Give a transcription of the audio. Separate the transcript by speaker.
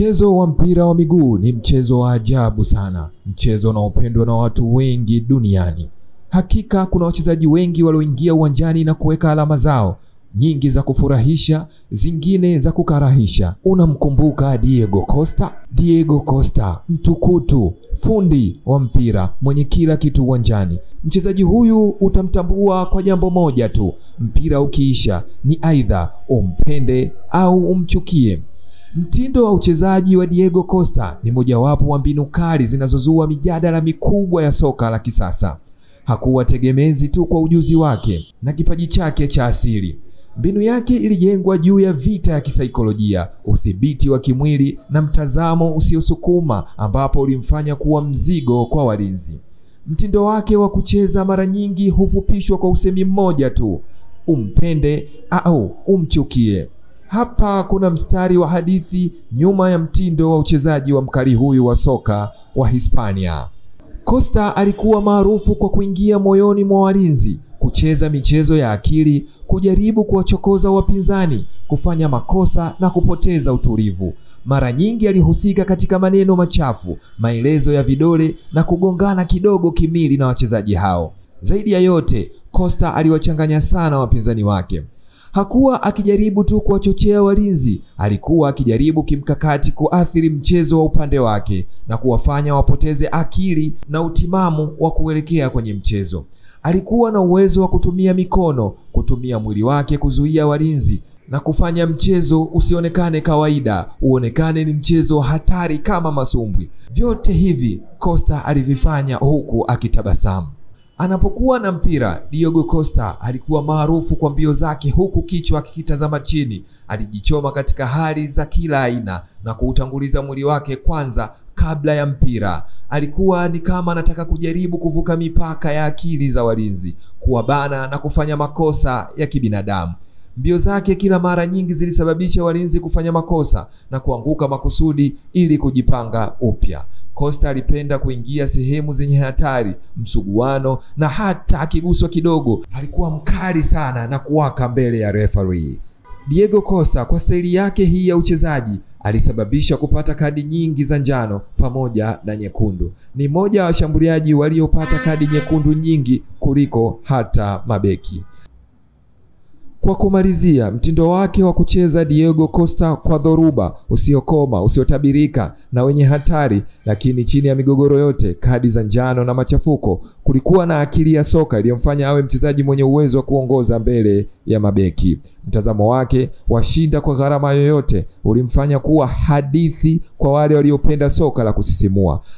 Speaker 1: Mchezo wa mpira wa miguu ni mchezo wa ajabu sana, mchezo unaopendwa na watu wengi duniani. Hakika kuna wachezaji wengi walioingia uwanjani na kuweka alama zao, nyingi za kufurahisha, zingine za kukarahisha. Unamkumbuka Diego Costa? Diego Costa, mtukutu, fundi wa mpira, mwenye kila kitu uwanjani. Mchezaji huyu utamtambua kwa jambo moja tu: mpira ukiisha ni aidha umpende au umchukie. Mtindo wa uchezaji wa Diego Costa ni mojawapo wa mbinu kali zinazozua mijadala mikubwa ya soka la kisasa. Hakuwa tegemezi tu kwa ujuzi wake na kipaji chake cha asili. Mbinu yake ilijengwa juu ya vita ya kisaikolojia, udhibiti wa kimwili na mtazamo usiosukuma, ambapo ulimfanya kuwa mzigo kwa walinzi. Mtindo wake wa kucheza mara nyingi hufupishwa kwa usemi mmoja tu: umpende au umchukie. Hapa kuna mstari wa hadithi nyuma ya mtindo wa uchezaji wa mkali huyu wa soka wa Hispania. Costa alikuwa maarufu kwa kuingia moyoni mwa walinzi, kucheza michezo ya akili, kujaribu kuwachokoza wapinzani, kufanya makosa na kupoteza utulivu. Mara nyingi alihusika katika maneno machafu, maelezo ya vidole na kugongana kidogo kimwili na wachezaji hao. Zaidi ya yote, Costa aliwachanganya sana wapinzani wake. Hakuwa akijaribu tu kuwachochea walinzi, alikuwa akijaribu kimkakati kuathiri mchezo wa upande wake na kuwafanya wapoteze akili na utimamu wa kuelekea kwenye mchezo. Alikuwa na uwezo wa kutumia mikono, kutumia mwili wake kuzuia walinzi na kufanya mchezo usionekane kawaida, uonekane ni mchezo hatari kama masumbwi. Vyote hivi Costa alivifanya huku akitabasamu. Anapokuwa na mpira, Diego Costa alikuwa maarufu kwa mbio zake huku kichwa kikitazama chini. Alijichoma katika hali za kila aina na kuutanguliza mwili wake kwanza kabla ya mpira. Alikuwa ni kama anataka kujaribu kuvuka mipaka ya akili za walinzi, kuwabana na kufanya makosa ya kibinadamu. Mbio zake kila mara nyingi zilisababisha walinzi kufanya makosa na kuanguka makusudi ili kujipanga upya. Costa alipenda kuingia sehemu zenye hatari, msuguano, na hata akiguswa kidogo alikuwa mkali sana na kuwaka mbele ya referees. Diego Costa kwa staili yake hii ya uchezaji alisababisha kupata kadi nyingi za njano pamoja na nyekundu. Ni mmoja wa washambuliaji waliopata kadi nyekundu nyingi kuliko hata mabeki. Kwa kumalizia, mtindo wake wa kucheza Diego Costa kwa dhoruba, usiokoma, usiotabirika na wenye hatari, lakini chini ya migogoro yote, kadi za njano na machafuko, kulikuwa na akili ya soka iliyomfanya awe mchezaji mwenye uwezo wa kuongoza mbele ya mabeki. Mtazamo wake washinda kwa gharama yoyote ulimfanya kuwa hadithi kwa wale waliopenda soka la kusisimua.